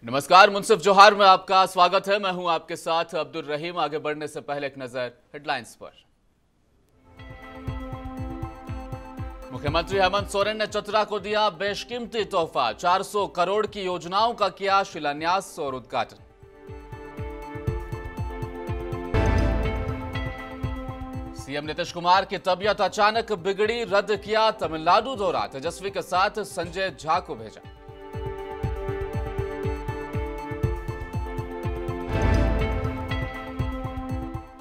नमस्कार, मुंसिफ जोहार में आपका स्वागत है। मैं हूं आपके साथ अब्दुल रहीम। आगे बढ़ने से पहले एक नजर हेडलाइंस पर। मुख्यमंत्री हेमंत सोरेन ने चतरा को दिया बेशकीमती तोहफा। 400 करोड़ की योजनाओं का किया शिलान्यास और उद्घाटन। सीएम नीतीश कुमार की तबीयत अचानक बिगड़ी, रद्द किया तमिलनाडु दौरा। तेजस्वी के साथ संजय झा को भेजा।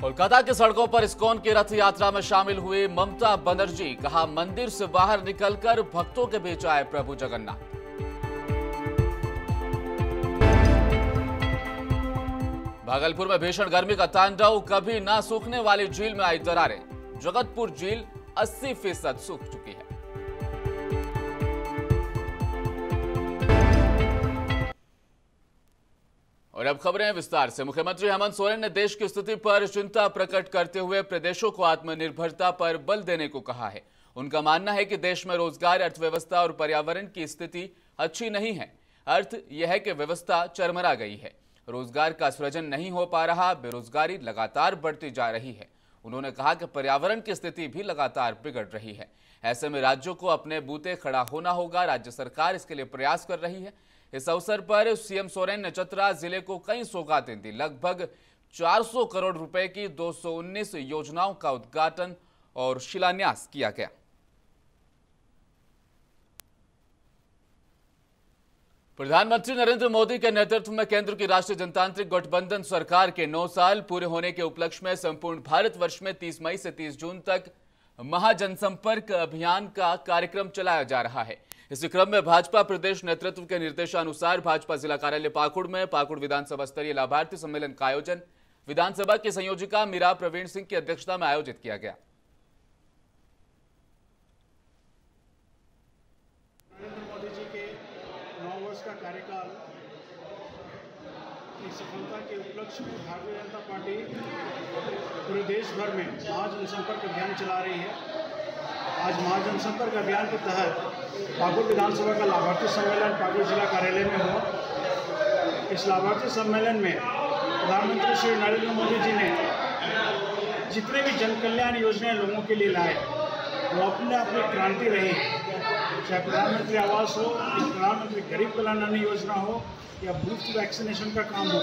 कोलकाता की सड़कों पर इस्कॉन की रथ यात्रा में शामिल हुई ममता बनर्जी। कहा, मंदिर से बाहर निकलकर भक्तों के बीच आए प्रभु जगन्नाथ। भागलपुर में भीषण गर्मी का तांडव, कभी ना सूखने वाली झील में आई दरारें। जगतपुर झील 80% सूख चुकी है। और अब खबरें विस्तार से। मुख्यमंत्री हेमंत सोरेन ने देश की स्थिति पर चिंता प्रकट करते हुए प्रदेशों को आत्मनिर्भरता पर बल देने को कहा है। उनका मानना है कि देश में रोजगार, अर्थव्यवस्था और पर्यावरण की स्थिति अच्छी नहीं है। अर्थ यह है कि व्यवस्था चरमरा गई है, रोजगार का सृजन नहीं हो पा रहा, बेरोजगारी लगातार बढ़ती जा रही है। उन्होंने कहा कि पर्यावरण की स्थिति भी लगातार बिगड़ रही है। ऐसे में राज्यों को अपने बूते खड़ा होना होगा। राज्य सरकार इसके लिए प्रयास कर रही है। इस अवसर पर सीएम सोरेन ने चतरा जिले को कई सौगातें दी। लगभग 400 करोड़ रुपए की 219 योजनाओं का उद्घाटन और शिलान्यास किया गया। प्रधानमंत्री नरेंद्र मोदी के नेतृत्व में केंद्र की राष्ट्रीय जनतांत्रिक गठबंधन सरकार के 9 साल पूरे होने के उपलक्ष्य में संपूर्ण भारतवर्ष में 30 मई से 30 जून तक महाजनसंपर्क अभियान का कार्यक्रम चलाया जा रहा है। इसी क्रम में भाजपा प्रदेश नेतृत्व के निर्देशानुसार भाजपा जिला कार्यालय पाकुड़ में पाकुड़ विधानसभा स्तरीय लाभार्थी सम्मेलन का आयोजन विधानसभा की संयोजिका मीरा प्रवीण सिंह की अध्यक्षता में आयोजित किया गया। नरेंद्र मोदी जी के 9 वर्ष का कार्यकाल की सफलता के उपलक्ष्य में भारतीय जनता पार्टी पूरे देश भर में महाजनसंपर्क अभियान चला रही है। आज महाजनसंपर्क अभियान के तहत पाकुड़ विधानसभा का लाभार्थी सम्मेलन पाकुड़ जिला कार्यालय में हुआ। इस लाभार्थी सम्मेलन में प्रधानमंत्री श्री नरेंद्र मोदी जी ने जितने भी जन कल्याण योजनाएं लोगों के लिए लाए वो अपने अपनी क्रांति रही है। चाहे प्रधानमंत्री आवास हो, प्रधानमंत्री गरीब कल्याण अन्न योजना हो या बूथ वैक्सीनेशन का काम हो।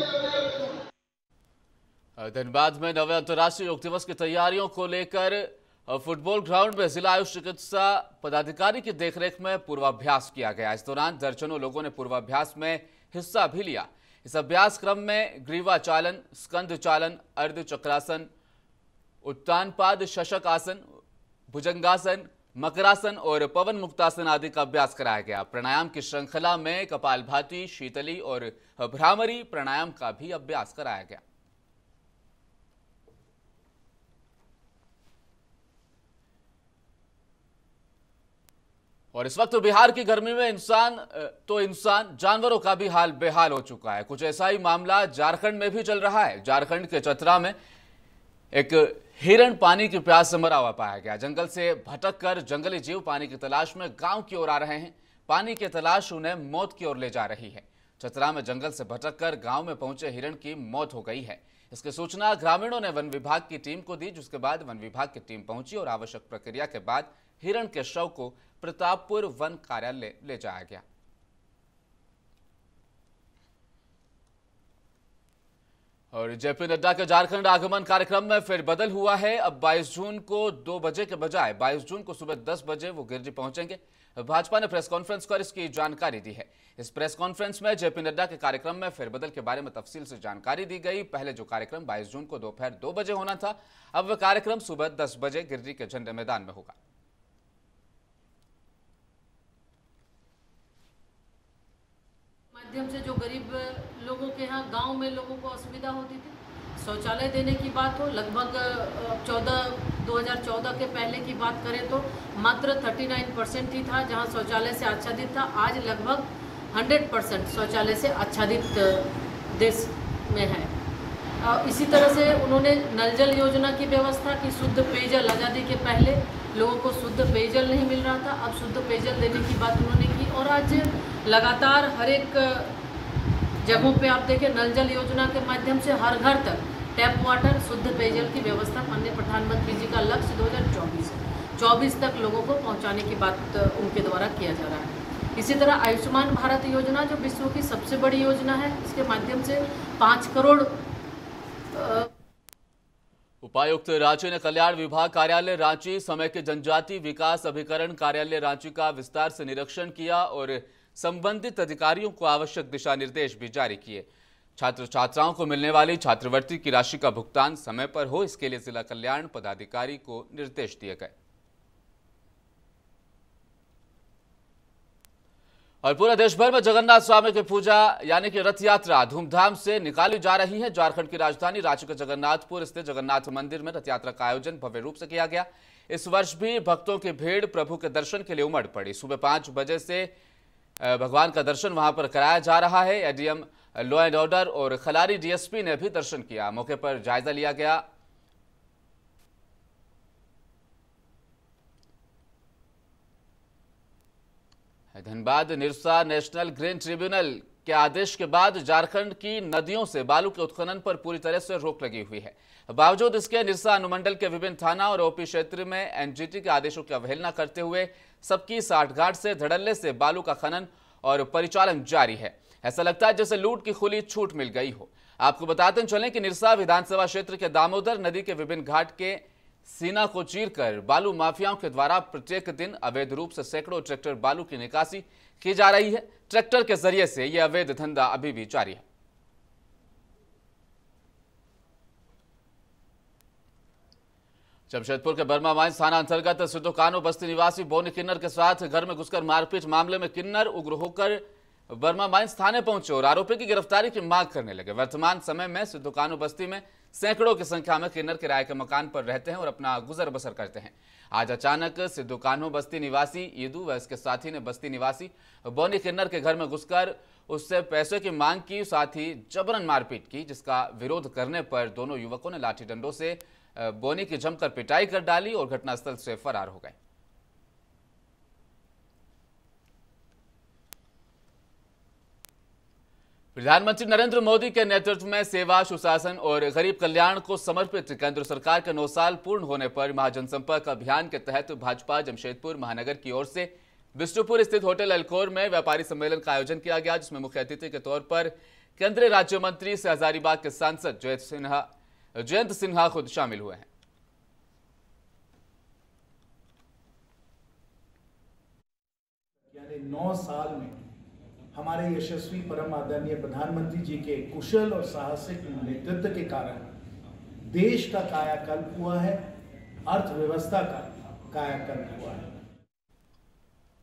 धनबाद में 9वें अंतर्राष्ट्रीय योग दिवस की तैयारियों को लेकर फुटबॉल ग्राउंड में जिला आयुष चिकित्सा पदाधिकारी की देखरेख में पूर्वाभ्यास किया गया। इस दौरान दर्जनों लोगों ने पूर्वाभ्यास में हिस्सा भी लिया। इस अभ्यास क्रम में ग्रीवा चालन, स्कंद चालन, अर्ध चक्रासन, उत्तानपाद, शशक आसन, भुजंगासन, मकरासन और पवन मुक्तासन आदि का अभ्यास कराया गया। प्राणायाम की श्रृंखला में कपालभाति, शीतली और भ्रामरी प्राणायाम का भी अभ्यास कराया गया। और इस वक्त बिहार की गर्मी में इंसान जानवरों का भी हाल बेहाल हो चुका है। कुछ ऐसा ही मामला झारखंड में भी चल रहा है। झारखंड के चतरा में एक हिरण पानी की प्यास से मरा हुआ पाया गया। जंगल से भटककर जंगली जीव पानी की तलाश में गांव की ओर आ रहे हैं। पानी की तलाश उन्हें मौत की ओर ले जा रही है। चतरा में जंगल से भटककर गांव में पहुंचे हिरण की मौत हो गई है। इसकी सूचना ग्रामीणों ने वन विभाग की टीम को दी, जिसके बाद वन विभाग की टीम पहुंची और आवश्यक प्रक्रिया के बाद हिरण के शव को प्रतापपुर वन कार्यालय ले जाया गया। और जेपी नड्डा के झारखंड आगमन कार्यक्रम में फिर बदल हुआ है। अब 22 जून को 2 बजे के बजाय 22 जून को सुबह 10 बजे वो गिरिडीह पहुंचेंगे। भाजपा ने प्रेस कॉन्फ्रेंस कर इसकी जानकारी दी है। इस प्रेस कॉन्फ्रेंस में जेपी नड्डा के कार्यक्रम में फेरबदल के बारे में तफसील से जानकारी दी गई। पहले जो कार्यक्रम 22 जून को दोपहर 2 बजे होना था, अब वह कार्यक्रम सुबह 10 बजे गिरिडीह के झंडे मैदान में होगा। माध्यम से जो गरीब लोगों के यहाँ गांव में लोगों को असुविधा होती थी, शौचालय देने की बात हो, लगभग 2014 के पहले की बात करें तो मात्र 39% ही था जहां शौचालय से आच्छादित था। आज लगभग 100% शौचालय से आच्छादित देश में है। इसी तरह से उन्होंने नल जल योजना की व्यवस्था की। शुद्ध पेयजल, आज़ादी के पहले लोगों को शुद्ध पेयजल नहीं मिल रहा था, अब शुद्ध पेयजल देने की बात उन्होंने की। और आज लगातार हर एक जगहों पे आप देखें, नल जल योजना के माध्यम से हर घर तक टैप वाटर, शुद्ध पेयजल की व्यवस्था माननीय प्रधानमंत्री जी का लक्ष्य 2024 तक लोगों को पहुंचाने की बात उनके द्वारा किया जा रहा है। इसी तरह आयुष्मान भारत योजना जो विश्व की सबसे बड़ी योजना है, इसके माध्यम से 5 करोड़। उपायुक्त रांची ने कल्याण विभाग कार्यालय रांची, समय के जनजाति विकास अभिकरण कार्यालय रांची का विस्तार से निरीक्षण किया और संबंधित अधिकारियों को आवश्यक दिशा निर्देश भी जारी किए। छात्र छात्राओं को मिलने वाली छात्रवृत्ति की राशि का भुगतान समय पर हो, इसके लिए जिला कल्याण पदाधिकारी को निर्देश दिए गए। और पूरा देश भर में जगन्नाथ स्वामी की पूजा यानी कि रथ यात्रा धूमधाम से निकाली जा रही है। झारखंड की राजधानी रांची के जगन्नाथपुर स्थित जगन्नाथ मंदिर में रथ यात्रा का आयोजन भव्य रूप से किया गया। इस वर्ष भी भक्तों की भीड़ प्रभु के दर्शन के लिए उमड़ पड़ी। सुबह 5 बजे से भगवान का दर्शन वहां पर कराया जा रहा है। एडीएम लॉ एंड ऑर्डर और खलारी डीएसपी ने भी दर्शन किया। मौके पर जायजा लिया गया। Dhanbad Nirsa national green tribunal के आदेश के बाद झारखंड की नदियों से बालू के उत्खनन पर पूरी तरह से रोक लगी हुई है। बावजूद इसके निरसा अनुमंडल के विभिन्न थाना और ओपी क्षेत्र में एनजीटी के आदेशों की अवहेलना करते हुए सबकी साठगांठ से धड़ल्ले से बालू का खनन और परिचालन जारी है। ऐसा लगता है जैसे लूट की खुली छूट मिल गई हो। आपको बताते चलें कि निरसा विधानसभा क्षेत्र के दामोदर नदी के विभिन्न घाट के सीना को चीरकर बालू माफियाओं के द्वारा प्रत्येक दिन अवैध रूप से सैकड़ों ट्रैक्टर बालू की निकासी की जा रही है। ट्रैक्टर के जरिए से यह अवैध धंधा अभी भी जारी है। जमशेदपुर के बर्मा माइंस थाना अंतर्गत सिद्धू कानो बस्ती निवासी बोनी किन्नर के साथ घर में घुसकर मारपीट मामले में किन्नर उग्र होकर बर्मा माइंस थाने पहुंचे और आरोपी की गिरफ्तारी की मांग करने लगे। वर्तमान समय में सिद्धू कानो बस्ती में सैकड़ों की संख्या में किन्नर किराए के मकान पर रहते हैं और अपना गुजर बसर करते हैं। आज अचानक सिद्धू कान्हो बस्ती निवासी ईदू व इसके साथी ने बस्ती निवासी बोनी किन्नर के घर में घुसकर उससे पैसे की मांग की, साथ ही जबरन मारपीट की, जिसका विरोध करने पर दोनों युवकों ने लाठी डंडों से बोनी की जमकर पिटाई कर डाली और घटनास्थल से फरार हो गए। प्रधानमंत्री नरेंद्र मोदी के नेतृत्व में सेवा, सुशासन और गरीब कल्याण को समर्पित केंद्र सरकार के 9 साल पूर्ण होने पर महाजनसंपर्क अभियान के तहत भाजपा जमशेदपुर महानगर की ओर से बिष्टुपुर स्थित होटल अल्कोर में व्यापारी सम्मेलन का आयोजन किया गया, जिसमें मुख्य अतिथि के तौर पर केंद्रीय राज्य मंत्री से हजारीबाग के सांसद जयंत सिन्हा खुद शामिल हुए हैं। यानी 9 साल में हमारे यशस्वी परम आदरणीय प्रधानमंत्री जी के कुशल और साहसिक नेतृत्व के कारण देश का कायाकल्प हुआ है, अर्थव्यवस्था का कायाकल्प हुआ है।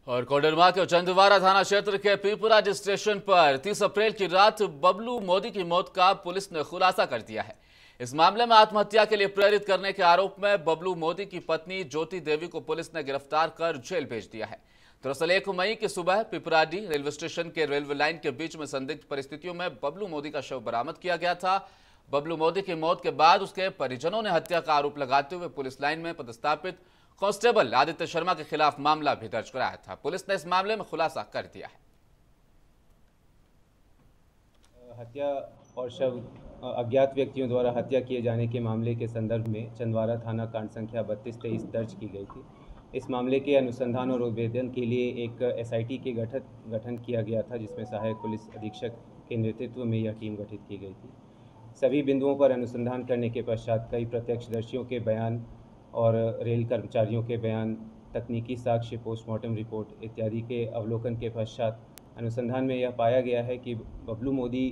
और कोडरमा के चंदवारा थाना क्षेत्र के पीपराज स्टेशन पर 30 अप्रैल की रात बबलू मोदी की मौत का पुलिस ने खुलासा कर दिया है। इस मामले में आत्महत्या के लिए प्रेरित करने के आरोप में बबलू मोदी की पत्नी ज्योति देवी को पुलिस ने गिरफ्तार कर जेल भेज दिया है। दरअसल 1 मई की सुबह पिपराडी रेलवे स्टेशन के रेलवे लाइन के बीच में संदिग्ध परिस्थितियों में बबलू मोदी का शव बरामद किया गया था। बबलू मोदी की मौत के बाद उसके परिजनों ने हत्या का आरोप लगाते हुए पुलिस लाइन में पदस्थापित कांस्टेबल आदित्य शर्मा के खिलाफ मामला भी दर्ज कराया था। पुलिस ने इस मामले में खुलासा कर दिया है। हत्या और शव अज्ञात व्यक्तियों द्वारा हत्या किए जाने के मामले के संदर्भ में चंदवारा थाना कांड संख्या 3223 दर्ज की गई थी। इस मामले के अनुसंधान और उद्भेदन के लिए एक एसआईटी के गठन किया गया था, जिसमें सहायक पुलिस अधीक्षक के नेतृत्व में यह टीम गठित की गई थी। सभी बिंदुओं पर अनुसंधान करने के पश्चात कई प्रत्यक्षदर्शियों के बयान और रेल कर्मचारियों के बयान, तकनीकी साक्ष्य, पोस्टमार्टम रिपोर्ट इत्यादि के अवलोकन के पश्चात अनुसंधान में यह पाया गया है कि बबलू मोदी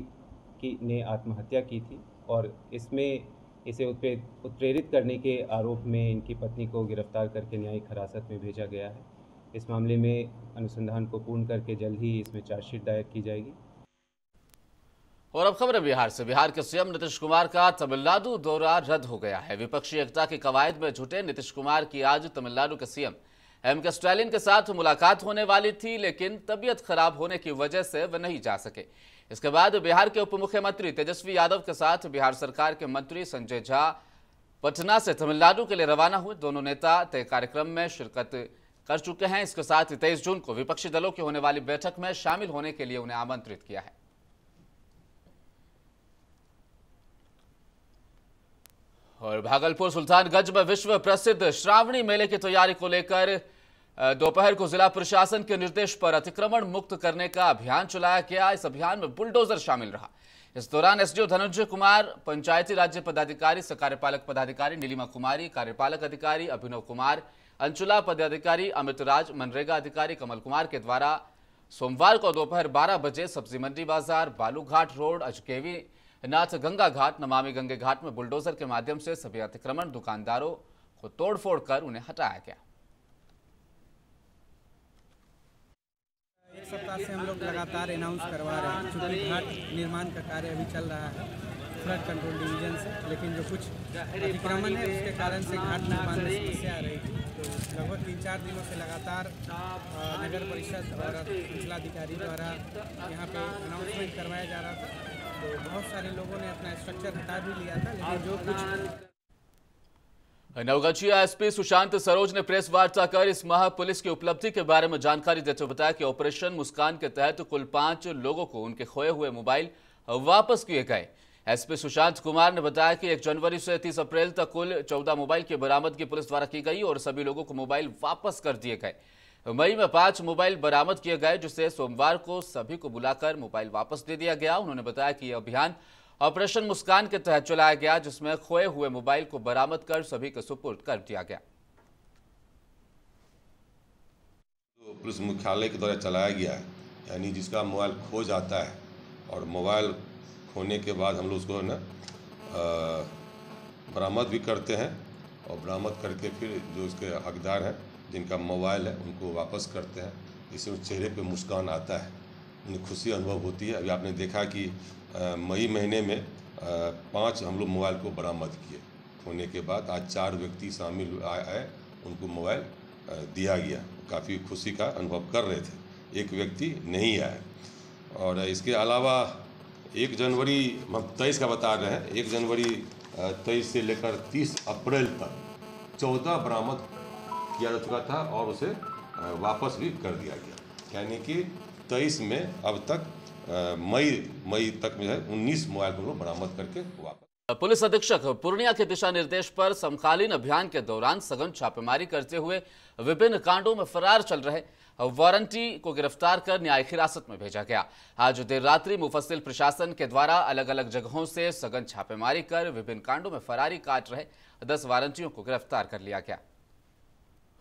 ने आत्महत्या की थी और इसमें इसे उत्प्रेरित करने के आरोप में इनकी पत्नी को गिरफ्तार करके न्यायिक हिरासत में भेजा गया है। इस मामले में अनुसंधान को पूर्ण करके जल्द ही इसमें चार्जशीट दायर की जाएगी। और अब खबर है बिहार से। बिहार के सीएम नीतीश कुमार का तमिलनाडु दौरा रद्द हो गया है। विपक्षी एकता की कवायद में जुटे नीतीश कुमार की आज तमिलनाडु के सीएम एम.के. स्टालिन के साथ मुलाकात होने वाली थी, लेकिन तबीयत खराब होने की वजह से वे नहीं जा सके। इसके बाद बिहार के उप मुख्यमंत्री तेजस्वी यादव के साथ बिहार सरकार के मंत्री संजय झा पटना से तमिलनाडु के लिए रवाना हुए। दोनों नेता तय कार्यक्रम में शिरकत कर चुके हैं। इसके साथ 23 जून को विपक्षी दलों की होने वाली बैठक में शामिल होने के लिए उन्हें आमंत्रित किया है। और भागलपुर सुल्तानगंज में विश्व प्रसिद्ध श्रावणी मेले की तैयारी को लेकर दोपहर को जिला प्रशासन के निर्देश पर अतिक्रमण मुक्त करने का अभियान चलाया गया। इस अभियान में बुलडोजर शामिल रहा। इस दौरान एसडीओ धनंजय कुमार, पंचायती राज्य पदाधिकारी, कार्यपालक पदाधिकारी नीलिमा कुमारी, कार्यपालक अधिकारी अभिनव कुमार, अंचला पदाधिकारी अमित राज, मनरेगा अधिकारी कमल कुमार के द्वारा सोमवार को दोपहर 12 बजे सब्जी मंडी बाजार, बालूघाट रोड, अजकेवी नाथ गंगा घाट, नमामि गंगे घाट में बुलडोजर के माध्यम से सभी अतिक्रमण दुकानदारों को तोड़फोड़ कर उन्हें हटाया गया। एक सप्ताह से हम लोग लगातार अनाउंस करवा रहे हैं, चूँकि घाट निर्माण का कार्य अभी चल रहा है फ्लड कंट्रोल डिवीजन से, लेकिन जो कुछ अतिक्रमण है उसके कारण से घाट निर्माण में समस्या आ रही थी। तो लगभग 3-4 दिनों से लगातार नगर परिषद और अंचलाधिकारी द्वारा यहाँ पे अनाउंसमेंट करवाया जा रहा था। तो बहुत सारे लोगों ने अपना स्ट्रक्चर हटा भी लिया था, लेकिन जो कुछ नवगछिया एसपी सुशांत सरोज ने प्रेस वार्ता कर इस माह पुलिस की उपलब्धि के बारे में जानकारी देते हुए बताया कि ऑपरेशन मुस्कान के तहत कुल 5 लोगों को उनके खोए हुए मोबाइल वापस किए गए। एसपी सुशांत कुमार ने बताया कि 1 जनवरी से 30 अप्रैल तक कुल 14 मोबाइल की बरामदगी पुलिस द्वारा की गई और सभी लोगों को मोबाइल वापस कर दिए गए। मई में 5 मोबाइल बरामद किए गए, जिससे सोमवार को सभी को बुलाकर मोबाइल वापस दे दिया गया। उन्होंने बताया कि यह अभियान ऑपरेशन मुस्कान के तहत चलाया गया, जिसमें खोए हुए मोबाइल को बरामद कर सभी के सुपुर्द कर दिया गया। तो पुलिस मुख्यालय के द्वारा चलाया गया है, यानी जिसका मोबाइल खो जाता है और मोबाइल खोने के बाद हम लोग उसको ना बरामद भी करते हैं और बरामद करके फिर जो इसके हकदार हैं जिनका मोबाइल है उनको वापस करते हैं। इससे उस चेहरे पे मुस्कान आता है, उन्हें खुशी अनुभव होती है। अभी आपने देखा कि मई महीने में 5 हम लोग मोबाइल को बरामद किए होने के बाद आज 4 व्यक्ति शामिल आए, उनको मोबाइल दिया गया। काफ़ी खुशी का अनुभव कर रहे थे। एक व्यक्ति नहीं आया। और इसके अलावा 1 जनवरी हम 23 का बता रहे हैं, 1 जनवरी 23 से लेकर 30 अप्रैल तक 14 बरामद किया जा चुका था और उसे वापस भी कर दिया गया। यानी कि 23 में अब तक मई तक में 19 मोबाइल को बरामद करके वापस। पुलिस अधीक्षक पूर्णिया के दिशा निर्देश पर समकालीन अभियान के दौरान सघन छापेमारी करते हुए विभिन्न कांडों में फरार चल रहे वारंटी को गिरफ्तार कर न्यायिक हिरासत में भेजा गया। आज देर रात्रि मुफस्सिल प्रशासन के द्वारा अलग अलग जगहों से सघन छापेमारी कर विभिन्न कांडों में फरारी काट रहे 10 वारंटियों को गिरफ्तार कर लिया गया।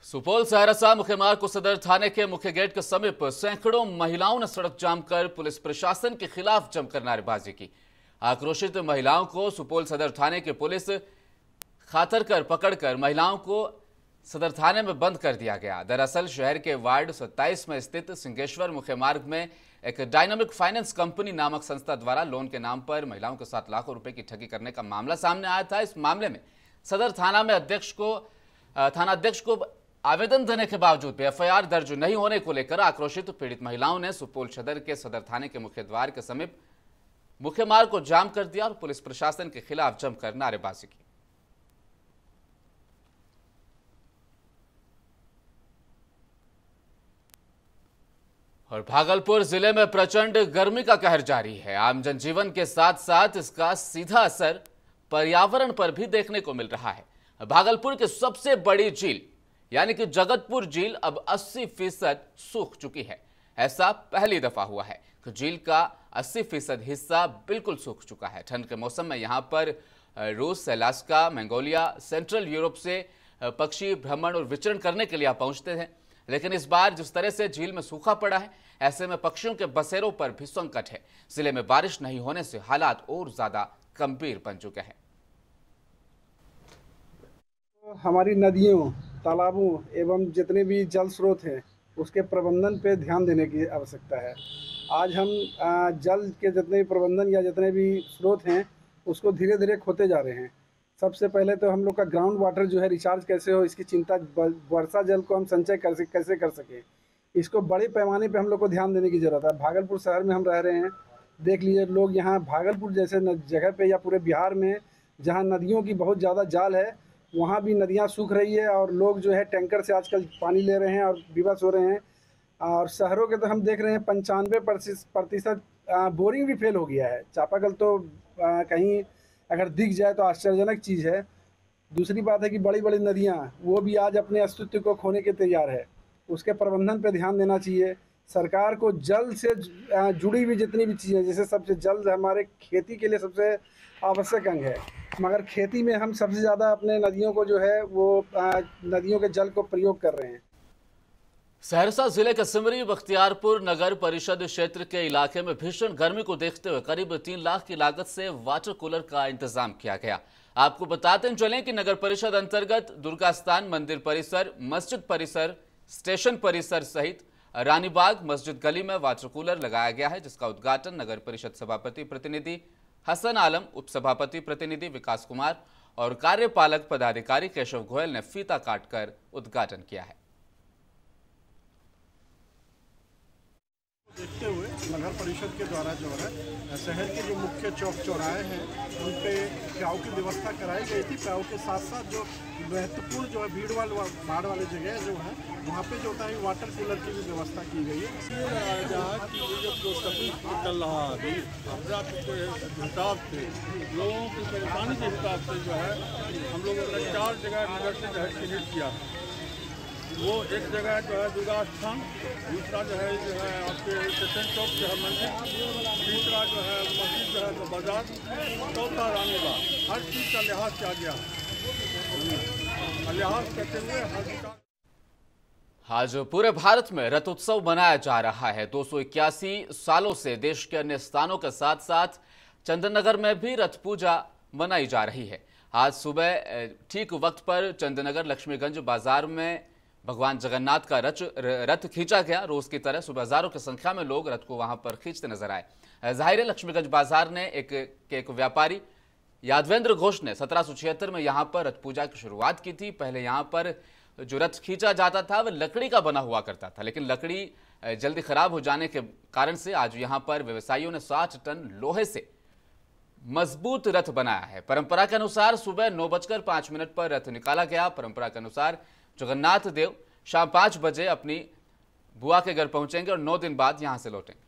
सुपौल सहरसा मुख्य मार्ग को सदर थाने के मुख्य गेट के समीप सैकड़ों महिलाओं ने सड़क जाम कर पुलिस प्रशासन के खिलाफ जमकर नारेबाजी की। आक्रोशित महिलाओं को सुपौल सदर थाने की पुलिस खातर कर पकड़कर महिलाओं को सदर थाने में बंद कर दिया गया। दरअसल शहर के वार्ड 27 में स्थित सिंहेश्वर मुख्य मार्ग में एक डायनामिक फाइनेंस कंपनी नामक संस्था द्वारा लोन के नाम पर महिलाओं के साथ लाखों रुपए की ठगी करने का मामला सामने आया था। इस मामले में सदर थानाध्यक्ष को आवेदन देने के बावजूद भी एफआईआर दर्ज नहीं होने को लेकर आक्रोशित पीड़ित महिलाओं ने सुपौल सदर के सदर थाने के मुख्य द्वार के समीप मुख्य मार्ग को जाम कर दिया और पुलिस प्रशासन के खिलाफ जमकर नारेबाजी की। और भागलपुर जिले में प्रचंड गर्मी का कहर जारी है। आम जनजीवन के साथ साथ इसका सीधा असर पर्यावरण पर भी देखने को मिल रहा है। भागलपुर की सबसे बड़ी झील यानी कि जगतपुर झील अब 80% सूख चुकी है। ऐसा पहली दफा हुआ है कि झील का 80% हिस्सा बिल्कुल सूख चुका है। ठंड के मौसम में यहाँ पर रूस, अलास्का, मंगोलिया, सेंट्रल यूरोप से पक्षी भ्रमण और विचरण करने के लिए पहुंचते हैं, लेकिन इस बार जिस तरह से झील में सूखा पड़ा है, ऐसे में पक्षियों के बसेरों पर भी संकट है। जिले में बारिश नहीं होने से हालात और ज्यादा गंभीर बन चुके हैं। हमारी नदियों, तालाबों एवं जितने भी जल स्रोत हैं उसके प्रबंधन पे ध्यान देने की आवश्यकता है। आज हम जल के जितने भी प्रबंधन या जितने भी स्रोत हैं उसको धीरे धीरे खोते जा रहे हैं। सबसे पहले तो हम लोग का ग्राउंड वाटर जो है रिचार्ज कैसे हो, इसकी चिंता, वर्षा जल को हम संचय कैसे कर सकें, इसको बड़े पैमाने पे हम लोग को ध्यान देने की ज़रूरत है। भागलपुर शहर में हम रह रहे हैं, देख लीजिए लोग यहाँ भागलपुर जैसे जगह पे या पूरे बिहार में जहाँ नदियों की बहुत ज़्यादा जाल है वहाँ भी नदियाँ सूख रही है और लोग जो है टैंकर से आजकल पानी ले रहे हैं और विवश हो रहे हैं। और शहरों के तो हम देख रहे हैं 95% बोरिंग भी फेल हो गया है। चापाकल तो कहीं अगर दिख जाए तो आश्चर्यजनक चीज़ है। दूसरी बात है कि बड़ी बड़ी नदियाँ वो भी आज अपने अस्तित्व को खोने के तैयार है। उसके प्रबंधन पे ध्यान देना चाहिए। सरकार को जल से जुड़ी हुई जितनी भी चीज़ें, जैसे सबसे जल हमारे खेती के लिए सबसे आवश्यक अंग है, मगर खेती में हम सबसे ज़्यादा अपने नदियों को जो है वो नदियों के जल को प्रयोग कर रहे हैं। सहरसा जिले के सिमरी बख्तियारपुर नगर परिषद क्षेत्र के इलाके में भीषण गर्मी को देखते हुए करीब 3 लाख की लागत से वाटर कूलर का इंतजाम किया गया। आपको बताते चलें कि नगर परिषद अंतर्गत दुर्गा स्थान मंदिर परिसर, मस्जिद परिसर, स्टेशन परिसर सहित रानीबाग मस्जिद गली में वाटर कूलर लगाया गया है, जिसका उद्घाटन नगर परिषद सभापति प्रतिनिधि हसन आलम, उप सभापति प्रतिनिधि विकास कुमार और कार्यपालक पदाधिकारी केशव गोयल ने फीता काटकर उद्घाटन किया है। देखते हुए नगर परिषद के द्वारा जो है शहर के जो मुख्य चौक चौराहे हैं उन पे प्याऊ की व्यवस्था कराई गई थी। प्याऊ के साथ साथ जो महत्वपूर्ण जो है भीड़ भाड़ वाली जगह जो है वहाँ पे जो होता है वाटर कूलर की भी व्यवस्था की गई है। चल रहा है अभी अपराध के हिसाब से, लोगों की परेशानी के हिसाब से जो है हम लोगों ने 4 जगह नगर से क्रिएट किया है। वो एक जगह जो है दुर्गा स्थान, दूसरा जो है आपके स्टेशन चौक जो है मंदिर, तीसरा जो है मस्जिद जो है तो बाजार, चौथा रानीबाग। हर चीज़ का लिहाज किया गया है। लिहाज करते हुए आज पूरे भारत में रथ उत्सव मनाया जा रहा है। 281 सालों से देश के अन्य स्थानों के साथ साथ चंदननगर में भी रथ पूजा मनाई जा रही है। आज सुबह ठीक वक्त पर चंदननगर लक्ष्मीगंज बाजार में भगवान जगन्नाथ का रथ खींचा गया। रोज की तरह सुबह हजारों की संख्या में लोग रथ को वहां पर खींचते नजर आए। जाहिर है लक्ष्मीगंज बाजार ने एक व्यापारी यादवेंद्र घोष ने 1776 में यहां पर रथ पूजा की शुरुआत की थी। पहले यहां पर जो रथ खींचा जाता था वह लकड़ी का बना हुआ करता था, लेकिन लकड़ी जल्दी खराब हो जाने के कारण से आज यहां पर व्यवसायियों ने 60 टन लोहे से मजबूत रथ बनाया है। परंपरा के अनुसार सुबह 9:05 पर रथ निकाला गया। परंपरा के अनुसार जगन्नाथ देव शाम 5 बजे अपनी बुआ के घर पहुंचेंगे और 9 दिन बाद यहां से लौटेंगे।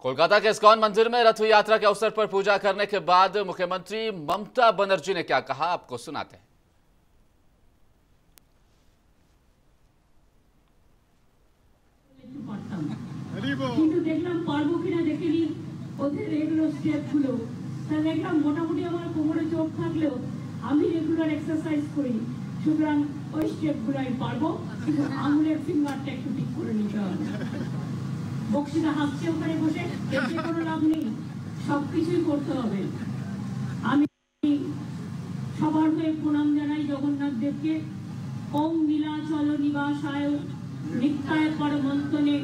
कोलकाता के इस्कॉन मंदिर में रथ यात्रा के अवसर पर पूजा करने के बाद मुख्यमंत्री ममता बनर्जी ने क्या कहा, आपको सुनाते हैं। কিন্তু দেখলাম পারবো কিনা দেখিনি ওদের এগুলো স্টেপগুলো, তা দেখলাম মোটামুটি আমার কোমরে চোট থাকলেও আমি রেগুলার এক্সারসাইজ করি, সুতরাং ওই স্টেপগুলো আমি পারবো, কিন্তু আঙুলের ফিঙ্গারটা একটু ঠিক করে নিতে হবে। বক্সিটা হাসছে ওখানে বসে, এতে কোনো লাভ নেই, সবকিছুই করতে হবে। আমি সবার হয়ে প্রণাম জানাই জগন্নাথ দেবকে। ওম নীলাচল নিবাসায় নিত্যায় পরমন্তনে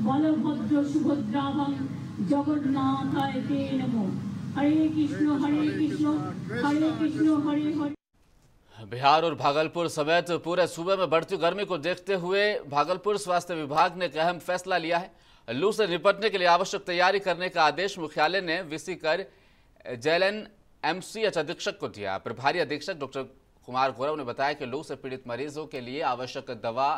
বলভদ্র সুভদ্রাভং জগন্নাথায় তে নমো। हरे कृष्ण हरे कृष्ण हरे हरे। बिहार और भागलपुर समेत पूरे सूबे में बढ़ती गर्मी को देखते हुए भागलपुर स्वास्थ्य विभाग ने एक अहम फैसला लिया है। लू से निपटने के लिए आवश्यक तैयारी करने का आदेश मुख्यालय ने वीसी कर जेएलएन एमसीएच अधीक्षक को दिया। प्रभारी अधीक्षक डॉक्टर कुमार गौरव ने बताया कि लू से पीड़ित मरीजों के लिए आवश्यक दवा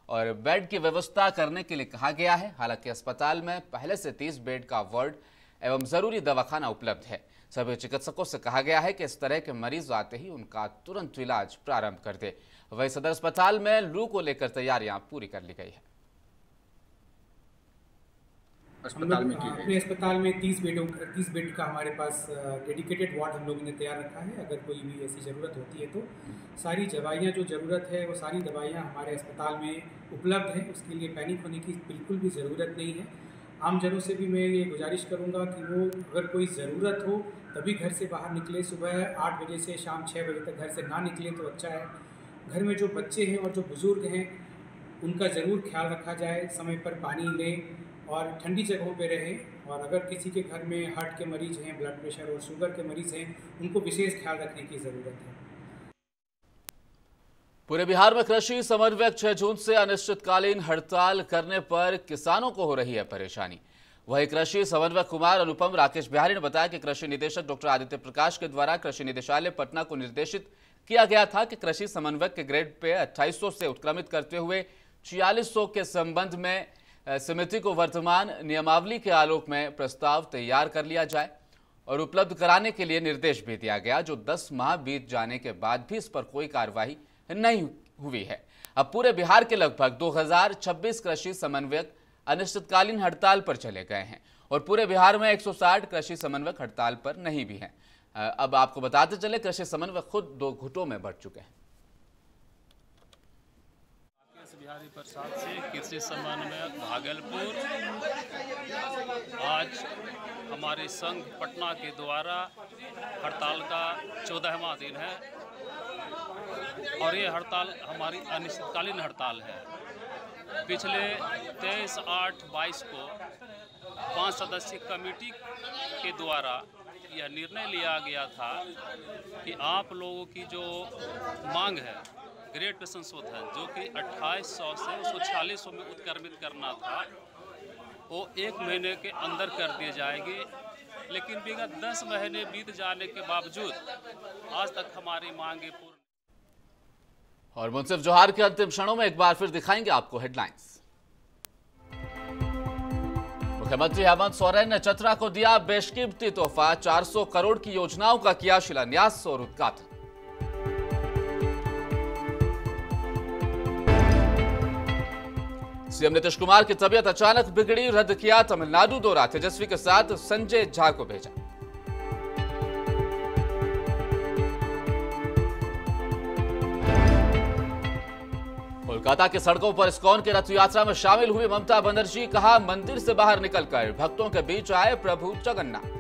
और बेड की व्यवस्था करने के लिए कहा गया है। हालांकि अस्पताल में पहले से 30 बेड का वार्ड एवं जरूरी दवाखाना उपलब्ध है। सभी चिकित्सकों से कहा गया है कि इस तरह के मरीज आते ही उनका तुरंत इलाज प्रारंभ कर दे। वहीं सदर अस्पताल में लू को लेकर तैयारियां पूरी कर ली गई है। अपने अस्पताल में 30 बेड का हमारे पास डेडिकेटेड वार्ड हम लोगों ने तैयार रखा है। अगर कोई भी ऐसी ज़रूरत होती है तो सारी दवाइयाँ जो ज़रूरत है वो सारी दवाइयाँ हमारे अस्पताल में उपलब्ध हैं। उसके लिए पैनिक होने की बिल्कुल भी ज़रूरत नहीं है। आम जनों से भी मैं ये गुजारिश करूँगा कि वो अगर कोई ज़रूरत हो तभी घर से बाहर निकले। सुबह 8 बजे से शाम 6 बजे तक घर से ना निकले तो अच्छा है। घर में जो बच्चे हैं और जो बुज़ुर्ग हैं उनका ज़रूर ख्याल रखा जाए। समय पर पानी लें और ठंडी जगहों पे रहें। और अगर किसी के घर में हार्ट के मरीज़ हैं, ब्लड प्रेशर और शुगर के मरीज़ हैं, उनको विशेष ख्याल रखने की ज़रूरत है। पूरे बिहार में कृषि समन्वयक 6 जून से अनिश्चितकालीन हड़ताल करने पर किसानों को हो रही है परेशानी। वहीं कृषि समन्वयक कुमार अनुपम राकेश बिहारी ने बताया कि कृषि निदेशक डॉक्टर आदित्य प्रकाश के द्वारा कृषि निदेशालय पटना को निर्देशित किया गया था कि कृषि समन्वयक के ग्रेड पे 2800 से उत्क्रमित करते हुए 4600 के संबंध में समिति को वर्तमान नियमावली के आलोक में प्रस्ताव तैयार कर लिया जाए और उपलब्ध कराने के लिए निर्देश भी दिया गया, जो 10 माह बीत जाने के बाद भी इस पर कोई कार्रवाई नहीं हुई है। अब पूरे बिहार के लगभग 2026 कृषि समन्वयक अनिश्चितकालीन हड़ताल पर चले गए हैं और पूरे बिहार में 160 कृषि समन्वयक हड़ताल पर नहीं भी हैं। अब आपको बताते चले, कृषि समन्वयक खुद 2 गुटों में बढ़ चुके हैं। बिहारी प्रसाद से कृषि समन्वयक भागलपुर। आज हमारे संघ पटना के द्वारा हड़ताल का 14वां दिन है और ये हड़ताल हमारी अनिश्चितकालीन हड़ताल है। पिछले 23/8/22 को 5 सदस्यीय कमेटी के द्वारा यह निर्णय लिया गया था कि आप लोगों की जो मांग है ग्रेड पे संशोधन, जो कि 2800 से उसको 4600 में उत्क्रमित करना था, वो 1 महीने के अंदर कर दिए जाएंगे। लेकिन विगत 10 महीने बीत जाने के बावजूद आज तक हमारी मांगे पूर्ण। और मुंसिफ जोहार के अंतिम क्षणों में एक बार फिर दिखाएंगे आपको हेडलाइंस। मुख्यमंत्री हेमंत सोरेन ने चतरा को दिया बेशकीमती तोहफा, 400 करोड़ की योजनाओं का किया शिलान्यास और उद्घाटन। सीएम नीतीश कुमार की तबीयत अचानक बिगड़ी, रद्द किया तमिलनाडु दौरा, तेजस्वी के साथ संजय झा को भेजा। कोलकाता की सड़कों पर इस्कॉन की रथ यात्रा में शामिल हुई ममता बनर्जी, कहा मंदिर से बाहर निकलकर भक्तों के बीच आए प्रभु जगन्नाथ।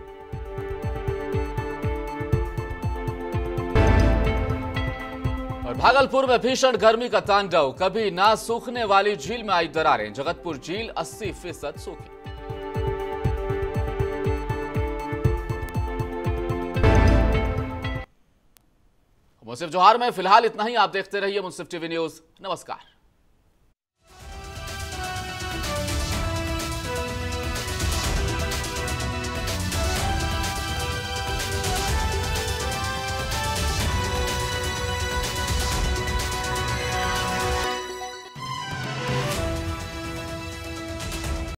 और भागलपुर में भीषण गर्मी का तांडव, कभी ना सूखने वाली झील में आई दरारें, जगतपुर झील 80% सूखी। मुंसिफ जोहार में फिलहाल इतना ही। आप देखते रहिए मुंसिफ टीवी न्यूज। नमस्कार।